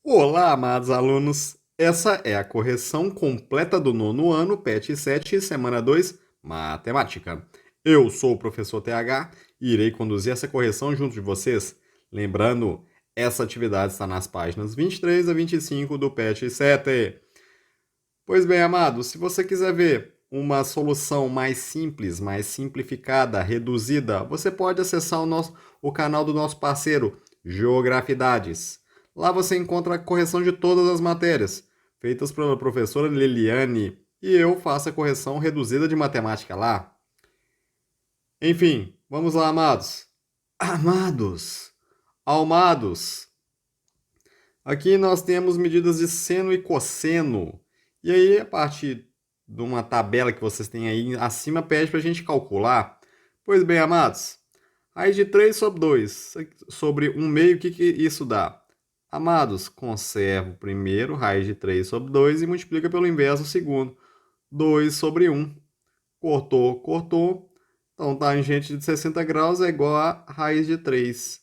Olá, amados alunos! Essa é a correção completa do nono ano, PET 7, semana 2, Matemática. Eu sou o professor TH e irei conduzir essa correção junto de vocês. Lembrando, essa atividade está nas páginas 23 a 25 do PET 7. Pois bem, amados, se você quiser ver uma solução mais simples, mais simplificada, reduzida, você pode acessar o canal do nosso parceiro, Geografidades. Lá você encontra a correção de todas as matérias, feitas pela professora Liliane, e eu faço a correção reduzida de matemática lá. Enfim, vamos lá, amados. Amados! Almados! Aqui nós temos medidas de seno e cosseno. E aí, a partir de uma tabela que vocês têm aí acima, pede para a gente calcular. Pois bem, amados, raiz de 3 sobre 2 sobre 1 meio, o que isso dá? Amados, conserva o primeiro, raiz de 3 sobre 2 e multiplica pelo inverso o segundo. 2 sobre 1. Cortou, cortou. Então, tangente de 60 graus é igual a raiz de 3.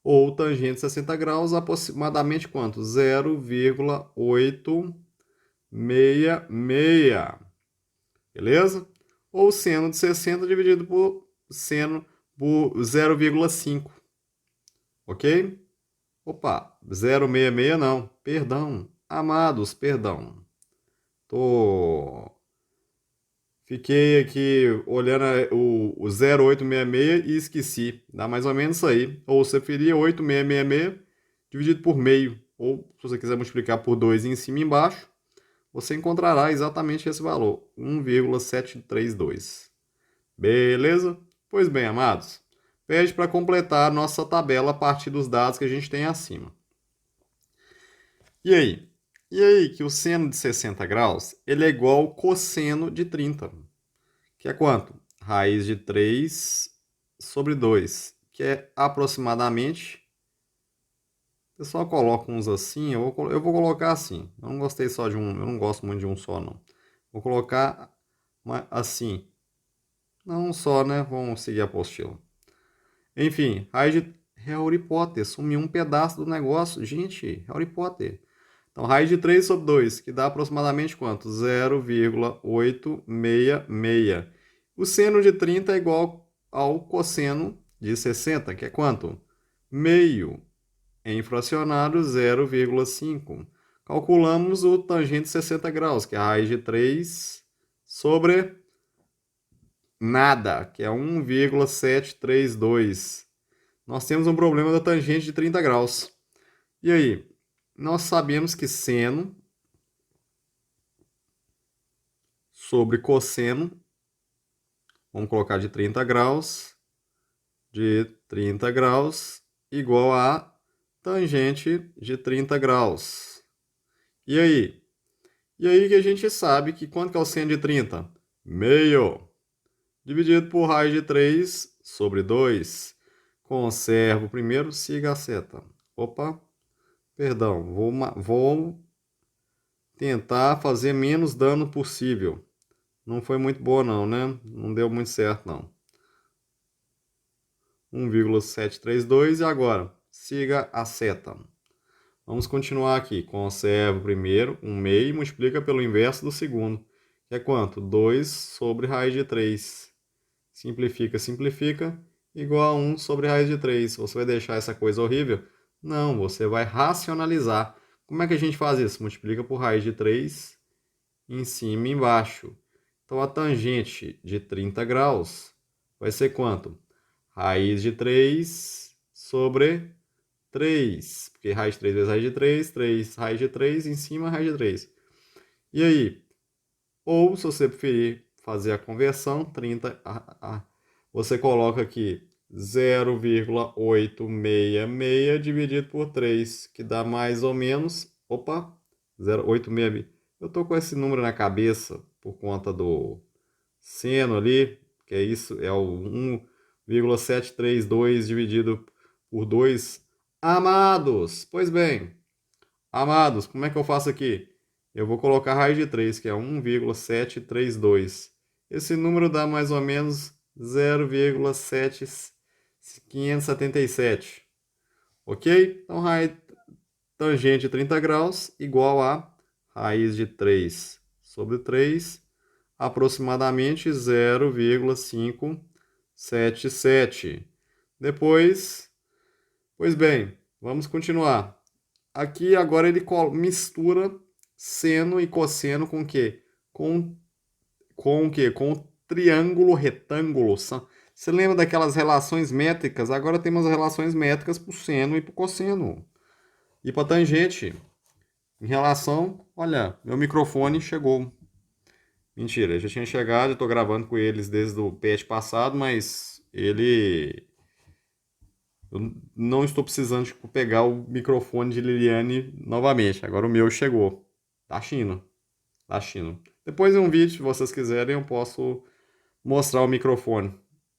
Ou tangente de 60 graus, aproximadamente quanto? 0,866. Beleza? Ou seno de 60 dividido por seno por 0,5. Ok? Opa, 0,66 não. Perdão. Amados, perdão. Tô Fiquei aqui olhando o 0,866 e esqueci. Dá mais ou menos isso aí. Ou você preferia 8,666 dividido por meio. Ou, se você quiser multiplicar por 2 em cima e embaixo, você encontrará exatamente esse valor, 1,732. Beleza? Pois bem, amados. Pede para completar a nossa tabela a partir dos dados que a gente tem acima. E aí? E aí que o seno de 60 graus ele é igual ao cosseno de 30. Que é quanto? Raiz de 3 sobre 2, que é aproximadamente. O pessoal coloca uns assim, eu vou colocar assim. Eu não gostei só de um, eu não gosto muito de um só, não. Vou colocar assim. Não um só, né? Vamos seguir a apostila. Enfim, raiz de Harry Potter, sumiu um pedaço do negócio. Gente, Harry Potter. Então, raiz de 3 sobre 2, que dá aproximadamente quanto? 0,866. O seno de 30 é igual ao cosseno de 60, que é quanto? Meio. Em fracionário, 0,5. Calculamos o tangente de 60 graus, que é a raiz de 3 sobre nada, que é 1,732. Nós temos um problema da tangente de 30 graus. E aí? Nós sabemos que seno sobre cosseno, vamos colocar de 30 graus, igual a tangente de 30 graus. E aí? E aí que a gente sabe que quanto que é o seno de 30? Meio. Dividido por raiz de 3 sobre 2. Conservo primeiro, siga a seta. Opa, perdão, vou tentar fazer menos dano possível. Não foi muito boa não, né? Não deu muito certo não. 1,732 e agora siga a seta. Vamos continuar aqui. Conserva o primeiro, 1 meio, e multiplica pelo inverso do segundo. Que é quanto? 2 sobre raiz de 3. Simplifica, simplifica. Igual a 1 sobre raiz de 3. Você vai deixar essa coisa horrível? Não, você vai racionalizar. Como é que a gente faz isso? Multiplica por raiz de 3 em cima e embaixo. Então, a tangente de 30 graus vai ser quanto? Raiz de 3 sobre 3. Porque raiz de 3 vezes raiz de 3, 3 raiz de 3 em cima, raiz de 3. E aí? Ou, se você preferir fazer a conversão, 30, você coloca aqui 0,866 dividido por 3, que dá mais ou menos, opa, 0,866. Eu tô com esse número na cabeça por conta do seno ali, que é isso, é o 1,732 dividido por 2. Amados, pois bem, amados, como é que eu faço aqui? Eu vou colocar a raiz de 3, que é 1,732. Esse número dá mais ou menos 0,7577. Ok? Então, tangente de 30 graus igual a raiz de 3 sobre 3, aproximadamente 0,577. Depois, pois bem, vamos continuar. Aqui agora ele mistura seno e cosseno com o quê? Com o quê? Com o triângulo retângulo. Você lembra daquelas relações métricas? Agora temos as relações métricas para o seno e para o cosseno. E para a tangente. Em relação, olha, meu microfone chegou. Mentira, já tinha chegado, eu estou gravando com eles desde o patch passado, mas ele. Eu não estou precisando tipo, pegar o microfone de Liliane novamente. Agora o meu chegou. Da China. Da China. Depois em um vídeo, se vocês quiserem, eu posso mostrar o microfone,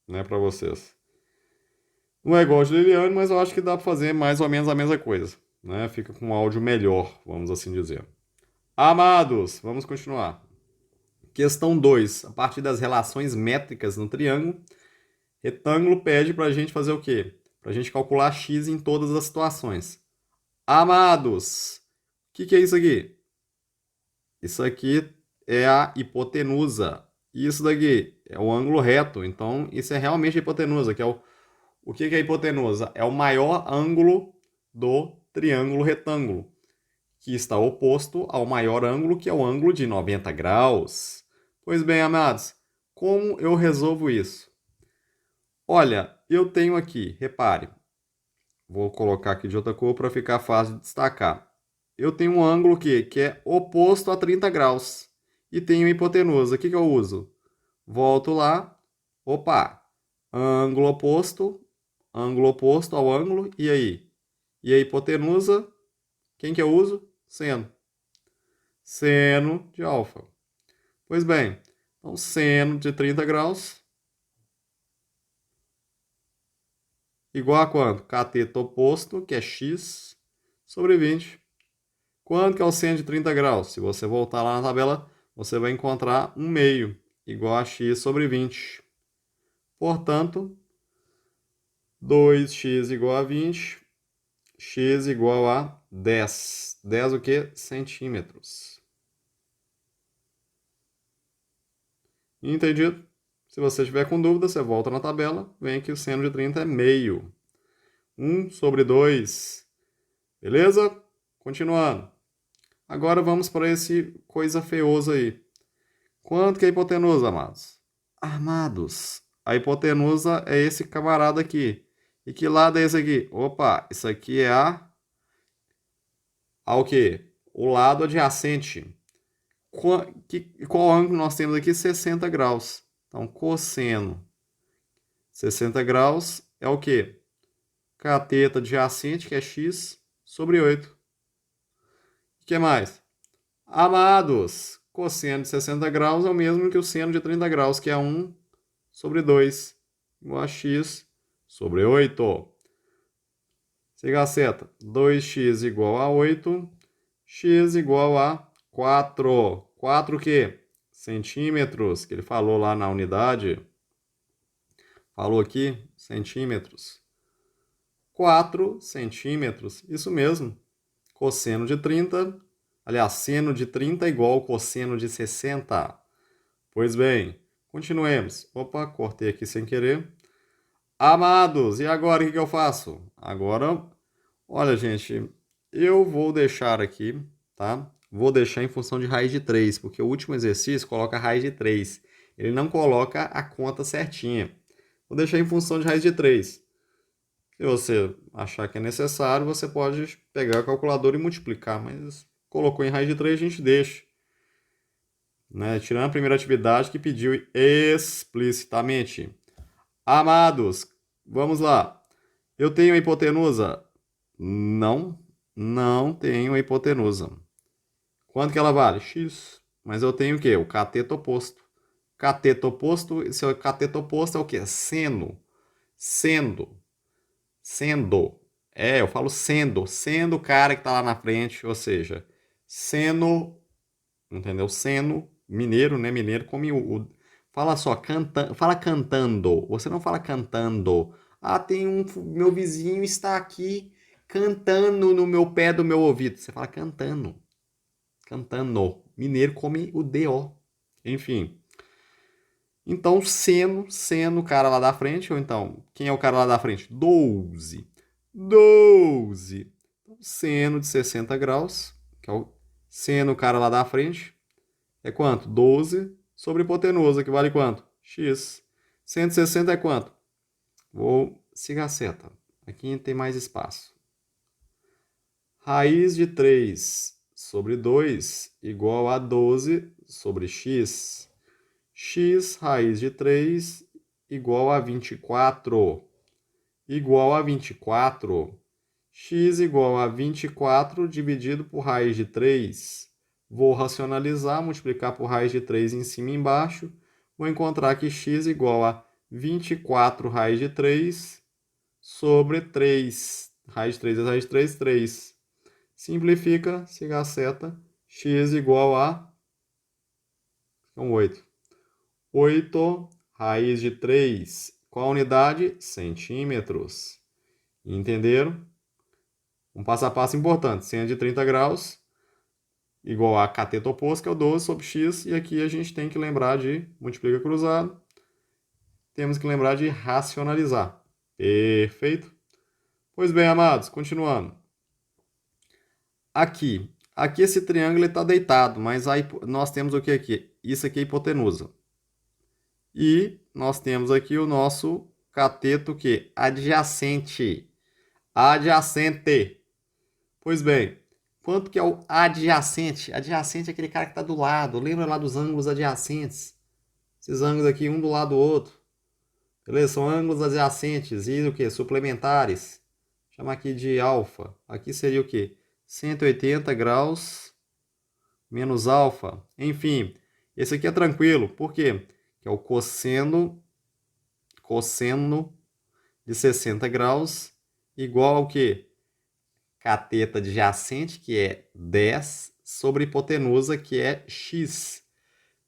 né, para vocês. Não é igual de Liliane, mas eu acho que dá para fazer mais ou menos a mesma coisa, né? Fica com um áudio melhor, vamos assim dizer. Amados, vamos continuar. Questão 2. A partir das relações métricas no triângulo, retângulo pede para a gente fazer o quê? Para a gente calcular x em todas as situações. Amados, o que é isso aqui? Isso aqui é a hipotenusa. E isso daqui é o ângulo reto. Então, isso é realmente a hipotenusa, que é o que é a hipotenusa? É o maior ângulo do triângulo retângulo, que está oposto ao maior ângulo, que é o ângulo de 90 graus. Pois bem, amados, como eu resolvo isso? Olha, eu tenho aqui, repare, vou colocar aqui de outra cor para ficar fácil de destacar. Eu tenho um ângulo aqui, que é oposto a 30 graus. E tenho hipotenusa. O que eu uso? Volto lá. Opa! Ângulo oposto ao ângulo. E aí? E a hipotenusa, quem que eu uso? Seno. Seno de alfa. Pois bem, então seno de 30 graus igual a quanto? Cateto oposto, que é x, sobre 20. Quanto que é o seno de 30 graus? Se você voltar lá na tabela, você vai encontrar 1 meio, igual a x sobre 20. Portanto, 2x igual a 20, x igual a 10. 10 o quê? Centímetros. Entendido? Se você tiver com dúvida, você volta na tabela, vem que o seno de 30 é meio. 1 sobre 2. Beleza? Continuando. Agora vamos para esse coisa feioso aí. Quanto que é a hipotenusa, amados? Amados, a hipotenusa é esse camarada aqui. E que lado é esse aqui? Opa, isso aqui é o quê? O lado adjacente. Qual ângulo nós temos aqui? 60 graus. Então, cosseno 60 graus é o quê? Cateto adjacente, que é x, sobre 8. O que mais? Amados, cosseno de 60 graus é o mesmo que o seno de 30 graus, que é 1 sobre 2, igual a x sobre 8. Siga a seta. 2x igual a 8, x igual a 4. 4 o quê? Centímetros, que ele falou lá na unidade. Falou aqui, centímetros. 4 centímetros, isso mesmo. Cosseno de 30, aliás, seno de 30 é igual ao cosseno de 60. Pois bem, continuemos. Opa, cortei aqui sem querer. Amados, e agora o que eu faço? Agora, olha, gente, eu vou deixar aqui, tá? Vou deixar em função de raiz de 3, porque o último exercício coloca raiz de 3. Ele não coloca a conta certinha. Vou deixar em função de raiz de 3. Se você achar que é necessário, você pode pegar a calculadora e multiplicar, mas colocou em raiz de 3, a gente deixa. Né? Tirando a primeira atividade que pediu explicitamente. Amados, vamos lá. Eu tenho a hipotenusa? Não, não tenho a hipotenusa. Quanto que ela vale? X. Mas eu tenho o quê? O cateto oposto. Cateto oposto, esse cateto oposto é o quê? Seno. Sendo. Sendo. É, eu falo sendo o cara que tá lá na frente, ou seja, seno, entendeu? Seno, mineiro, né? Mineiro come fala só, fala cantando. Você não fala cantando. Ah, meu vizinho está aqui cantando no meu pé do meu ouvido. Você fala cantando. Cantando. Mineiro come o D-O. Enfim. Então, seno o cara lá da frente, ou então, quem é o cara lá da frente? 12. 12. Então, seno de 60 graus, que é o seno o cara lá da frente, é quanto? 12 sobre hipotenusa, que vale quanto? X. 160 é quanto? Vou seguir a seta. Aqui tem mais espaço. Raiz de 3 sobre 2 igual a 12 sobre x. X raiz de 3 igual a 24. Igual a 24. X igual a 24 dividido por raiz de 3. Vou racionalizar, multiplicar por raiz de 3 em cima e embaixo. Vou encontrar que x igual a 24 raiz de 3 sobre 3. Raiz de 3 é raiz de 3, 3. Simplifica, siga a seta. X igual a... São 8. 8 raiz de 3. Qual a unidade? Centímetros. Entenderam? Um passo a passo importante. Seno de 30 graus igual a cateto oposto, que é o 12 sobre x. E aqui a gente tem que lembrar de multiplica cruzado. Temos que lembrar de racionalizar. Perfeito? Pois bem, amados, continuando. Aqui esse triângulo está deitado, mas aí nós temos o que aqui? Isso aqui é hipotenusa. E nós temos aqui o nosso cateto que adjacente. Adjacente. Pois bem, quanto que é o adjacente? Adjacente é aquele cara que está do lado. Lembra lá dos ângulos adjacentes? Esses ângulos aqui, um do lado do outro. Beleza? São ângulos adjacentes e o que? Suplementares. Chama aqui de alfa. Aqui seria o que? 180 graus menos alfa. Enfim, esse aqui é tranquilo. Por quê? Que é o cosseno de 60 graus igual ao que? Cateto adjacente, que é 10, sobre hipotenusa, que é x.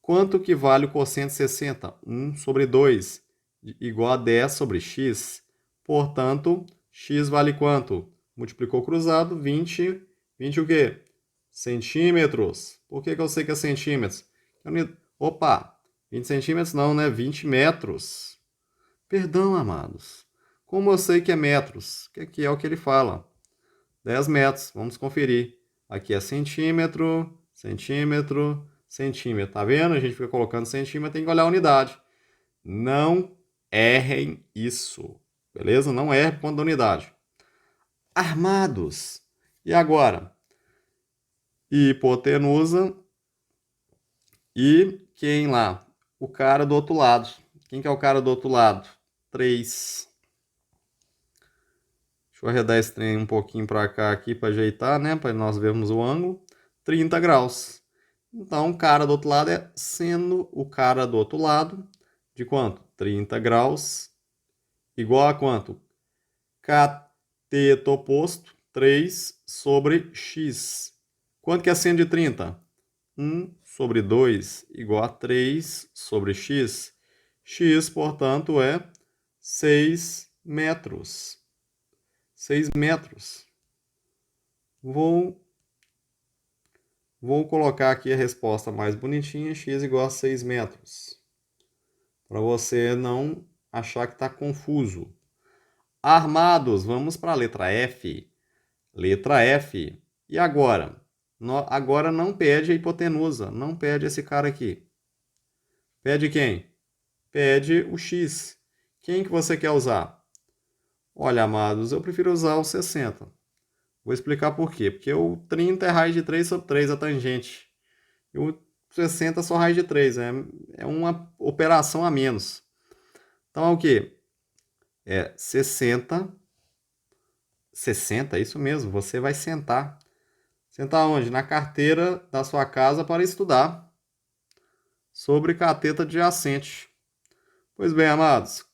Quanto que vale o cosseno de 60? 1 sobre 2, igual a 10 sobre x. Portanto, x vale quanto? Multiplicou cruzado, 20. 20 o quê? Centímetros. Por que eu sei que é centímetros? Opa, 20 centímetros não, né? 20 metros. Perdão, amados. Como eu sei que é metros? Que aqui é o que ele fala. 10 metros. Vamos conferir. Aqui é centímetro, centímetro, centímetro. Tá vendo? A gente fica colocando centímetro, tem que olhar a unidade. Não errem isso. Beleza? Não erre por conta da unidade. Armados. E agora? Hipotenusa. E quem lá? O cara do outro lado. Quem que é o cara do outro lado? 3. Deixa eu arredar esse trem um pouquinho para cá aqui para ajeitar, né? Para nós vermos o ângulo. 30 graus. Então, o cara do outro lado é sendo o cara do outro lado de quanto? 30 graus igual a quanto? Cateto oposto, 3 sobre x. Quanto que é seno de 30? 1 sobre 2 igual a 3 sobre x. X, portanto, é 6 metros. 6 metros. Vou colocar aqui a resposta mais bonitinha, x igual a 6 metros. Para você não achar que está confuso. Armados, vamos para a letra F. Letra F. E agora? Agora não pede a hipotenusa, não pede esse cara aqui. Pede quem? Pede o x. Quem que você quer usar? Olha, amados, eu prefiro usar o 60. Vou explicar por quê. Porque o 30 é raiz de 3 sobre 3, a tangente. E o 60 é só raiz de 3. É uma operação a menos. Então é o quê? É 60. 60, é isso mesmo. Você vai sentar. Sentar onde? Na carteira da sua casa para estudar sobre cateto adjacente. Pois bem, amados.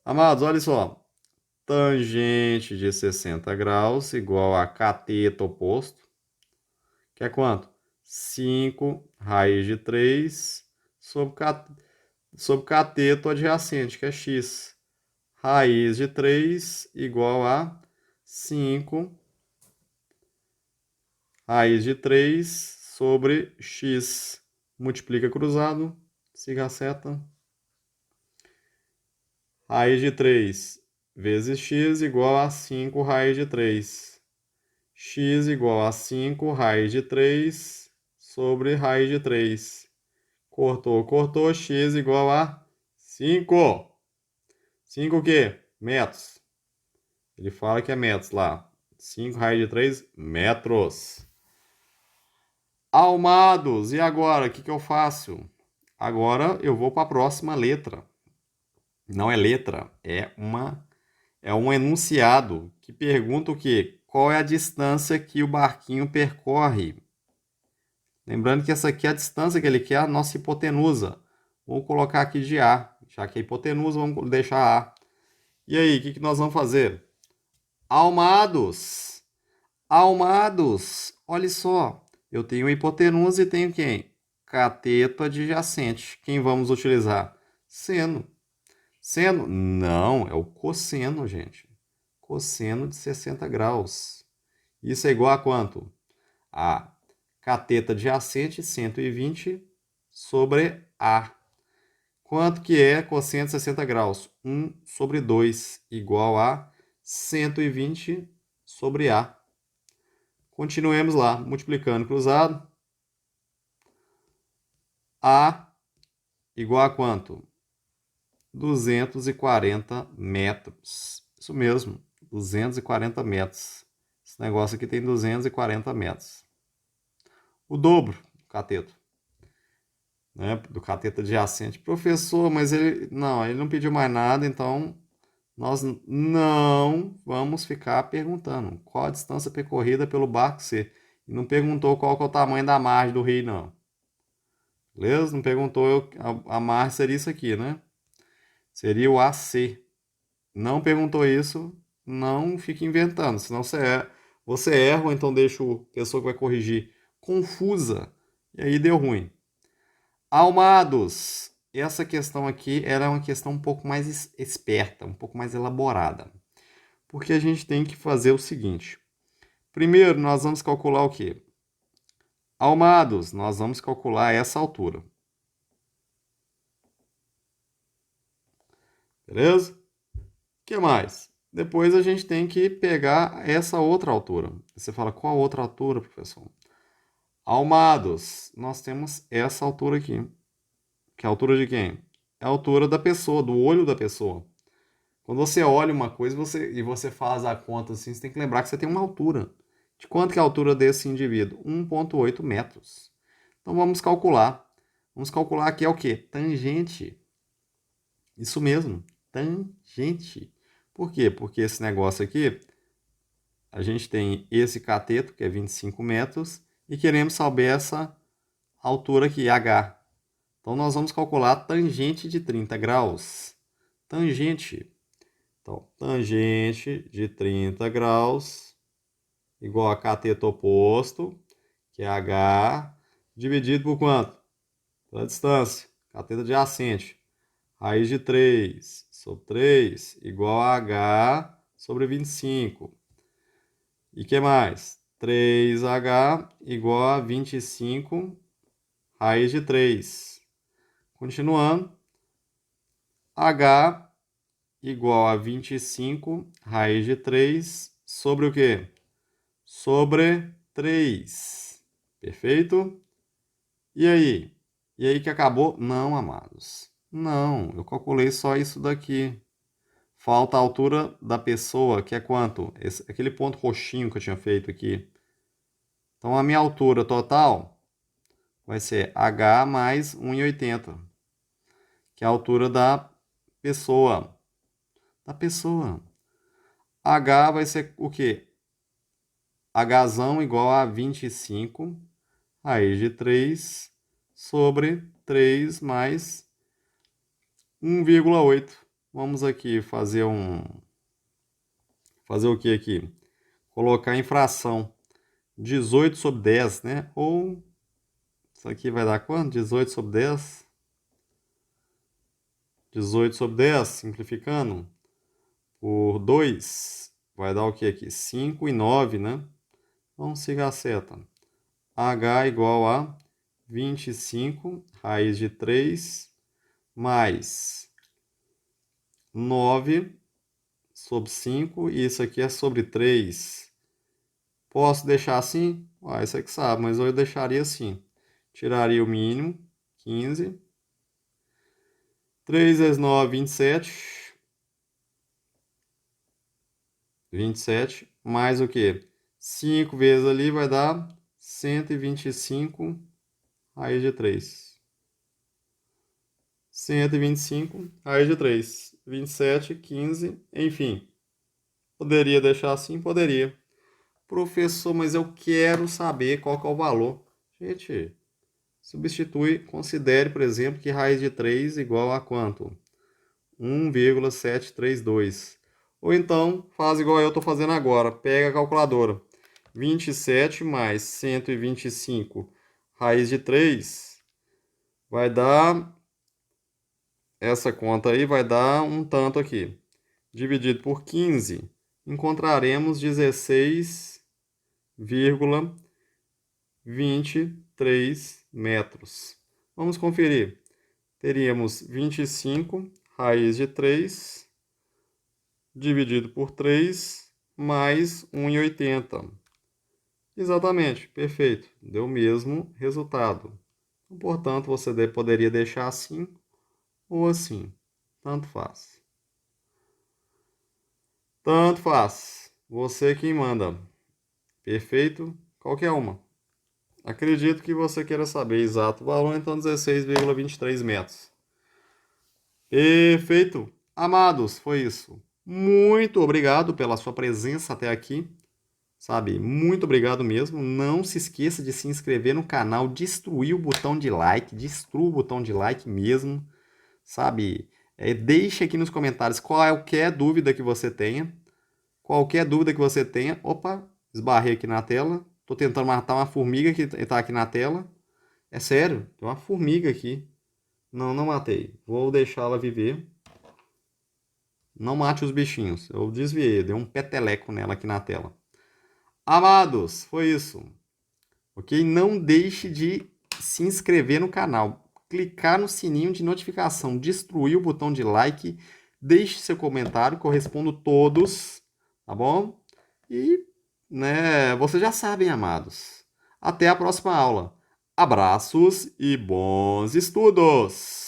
Amados, olha só. Tangente de 60 graus igual a cateto oposto, que é quanto? 5 raiz de 3 sobre cateto adjacente, que é x. Raiz de 3 igual a 5 raiz de 3 sobre x. Multiplica cruzado, siga a seta. Raiz de 3 vezes x igual a 5 raiz de 3. X igual a 5 raiz de 3 sobre raiz de 3. Cortou, cortou, x igual a 5. 5 o quê? Metros. Ele fala que é metros lá. 5 raiz de 3 metros. Amados, e agora? O que eu faço? Agora eu vou para a próxima letra. Não é letra, é um enunciado que pergunta o quê? Qual é a distância que o barquinho percorre? Lembrando que essa aqui é a distância que ele quer, a nossa hipotenusa. Vamos colocar aqui de A, já que é hipotenusa, vamos deixar A. E aí, o que nós vamos fazer? Almados! Almados! Olha só, eu tenho a hipotenusa e tenho quem? Cateto adjacente. Quem vamos utilizar? Seno. Seno? Não, é o cosseno, gente. Cosseno de 60 graus. Isso é igual a quanto? A cateto adjacente, 120 sobre A. Quanto que é cosseno de 60 graus? 1 sobre 2, igual a 120 sobre A. Continuemos lá, multiplicando cruzado. A igual a quanto? 240 metros. Isso mesmo, 240 metros. Esse negócio aqui tem 240 metros. O dobro do cateto. Né, do cateto adjacente. Professor, mas ele não pediu mais nada, então nós não vamos ficar perguntando qual a distância percorrida pelo barco C. E não perguntou qual que é o tamanho da margem do rio, não. Beleza? Não perguntou, a margem seria isso aqui, né? Seria o AC. Não perguntou isso, não fique inventando, senão você erra ou então deixa a pessoa que vai corrigir confusa, e aí deu ruim. Almados, essa questão aqui era uma questão um pouco mais esperta, um pouco mais elaborada. Porque a gente tem que fazer o seguinte. Primeiro, nós vamos calcular o quê? Almados, nós vamos calcular essa altura. Beleza? O que mais? Depois a gente tem que pegar essa outra altura. Você fala, qual a outra altura, professor? Almados, nós temos essa altura aqui. Que é a altura de quem? É a altura da pessoa, do olho da pessoa. Quando você olha uma coisa e você faz a conta assim, você tem que lembrar que você tem uma altura. De quanto que é a altura desse indivíduo? 1,8 metros. Então vamos calcular. Vamos calcular aqui é o quê? Tangente. Isso mesmo, tangente. Por quê? Porque esse negócio aqui, a gente tem esse cateto, que é 25 metros, e queremos saber essa altura aqui, h. Então nós vamos calcular a tangente de 30 graus. Tangente. Então, tangente de 30 graus igual a cateto oposto, que é h, dividido por quanto? Pela distância. Cateto adjacente. Raiz de 3 sobre 3 igual a h sobre 25. E que mais? 3h igual a 25 raiz de 3. Continuando. H igual a 25 raiz de 3 sobre o quê? Sobre 3. Perfeito? E aí? E aí que acabou? Não, amados. Não, eu calculei só isso daqui. Falta a altura da pessoa, que é quanto? Aquele ponto roxinho que eu tinha feito aqui. Então, a minha altura total vai ser h mais 1,80, que é a altura da pessoa. Da pessoa. H vai ser o quê? Hzão igual a 25 raiz de 3 sobre 3 mais 1,8. Vamos aqui fazer Fazer o que aqui? Colocar em fração. 18 sobre 10, né? Ou isso aqui vai dar quanto? 18 sobre 10? 18 sobre 10, simplificando, por 2 vai dar o que aqui? 5 e 9, né? Vamos siga a seta. H igual a 25, raiz de 3, mais 9 sobre 5, e isso aqui é sobre 3. Posso deixar assim? Ah, isso aqui sabe, mas eu deixaria assim. Tiraria o mínimo, 15. 3 vezes 9, 27. 27, mais o quê? 5 vezes ali vai dar 125, raiz de 3. 125, raiz de 3. 27, 15, enfim. Poderia deixar assim? Poderia. Professor, mas eu quero saber qual que é o valor. Gente, substitui, considere, por exemplo, que raiz de 3 igual a quanto? 1,732. Ou então, faz igual eu estou fazendo agora. Pega a calculadora. 27 mais 125, raiz de 3, vai dar... Essa conta aí vai dar um tanto aqui. Dividido por 15, encontraremos 16,23 metros. Vamos conferir. Teríamos 25 raiz de 3 dividido por 3 mais 1,80. Exatamente, perfeito. Deu o mesmo resultado. Portanto, você poderia deixar assim ou assim. Tanto faz. Tanto faz. Você quem manda. Perfeito? Qualquer uma. Acredito que você queira saber exato o valor, então 16,23 metros. Perfeito. Amados, foi isso. Muito obrigado pela sua presença até aqui. Sabe, muito obrigado mesmo. Não se esqueça de se inscrever no canal, destruir o botão de like, destrua o botão de like mesmo. Sabe, deixe aqui nos comentários qualquer dúvida que você tenha. Qualquer dúvida que você tenha. Opa, esbarrei aqui na tela. Tô tentando matar uma formiga que tá aqui na tela. É sério, tem uma formiga aqui. Não, não matei. Vou deixá-la viver. Não mate os bichinhos. Eu desviei, dei um peteleco nela aqui na tela. Amados, foi isso. Ok? Não deixe de se inscrever no canal. Clicar no sininho de notificação. Destruir o botão de like. Deixe seu comentário, que eu respondo todos. Tá bom? E, né, vocês já sabem, amados. Até a próxima aula. Abraços e bons estudos!